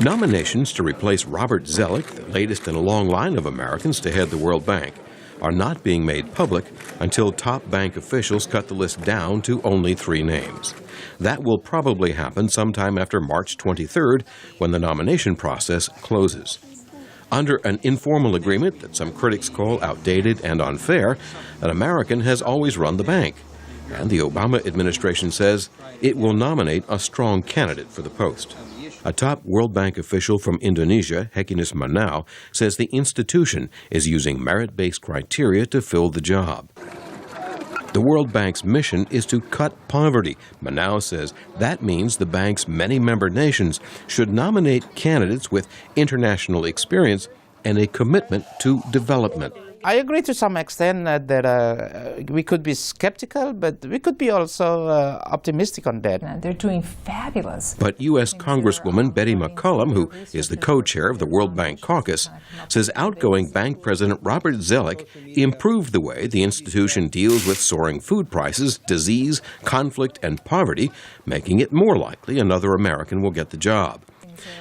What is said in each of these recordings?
Nominations to replace Robert Zoellick, the latest in a long line of Americans to head the World Bank, are not being made public until top bank officials cut the list down to only 3 names. That will probably happen sometime after March 23rd, when the nomination process closes. Under an informal agreement that some critics call outdated and unfair, an American has always run the bank. And the Obama administration says it will nominate a strong candidate for the post. A top World Bank official from Indonesia, Hekinis Manau, says the institution is using merit-based criteria to fill the job. The World Bank's mission is to cut poverty. Manau says that means the bank's many member nations should nominate candidates with international experience and a commitment to development. I agree to some extent that we could be skeptical, but we could be also optimistic on that. They're doing fabulous. But U.S. Congresswoman Betty McCollum, who is the co-chair of the World Bank Caucus, says outgoing bank president Robert Zoellick improved the way the institution deals with soaring food prices, disease, conflict, and poverty, making it more likely another American will get the job.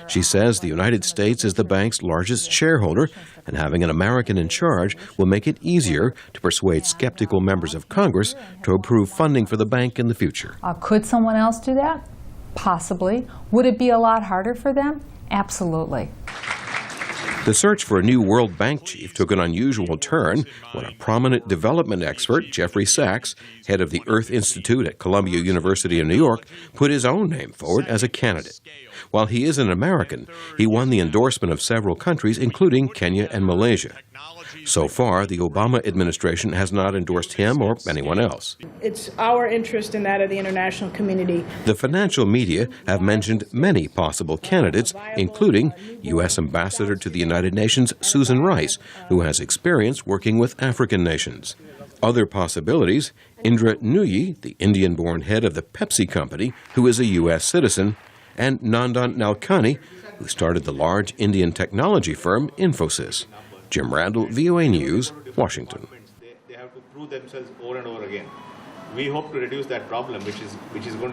She says the United States is the bank's largest shareholder, and having an American in charge will make it easier to persuade skeptical members of Congress to approve funding for the bank in the future. Could someone else do that? Possibly. Would it be a lot harder for them? Absolutely. The search for a new World Bank chief took an unusual turn when a prominent development expert, Jeffrey Sachs, head of the Earth Institute at Columbia University in New York, put his own name forward as a candidate. While he is an American, he won the endorsement of several countries, including Kenya and Malaysia. So far, the Obama administration has not endorsed him or anyone else. It's our interest and that of the international community. The financial media have mentioned many possible candidates, including U.S. Ambassador to the United Nations Susan Rice, who has experience working with African nations. Other possibilities, Indra Nooyi, the Indian-born head of the Pepsi company, who is a U.S. citizen, and Nandan Nalkani, who started the large Indian technology firm Infosys. Jim Randle, VOA News, Washington. They have to prove themselves over and over again. We hope to reduce that problem, which is going to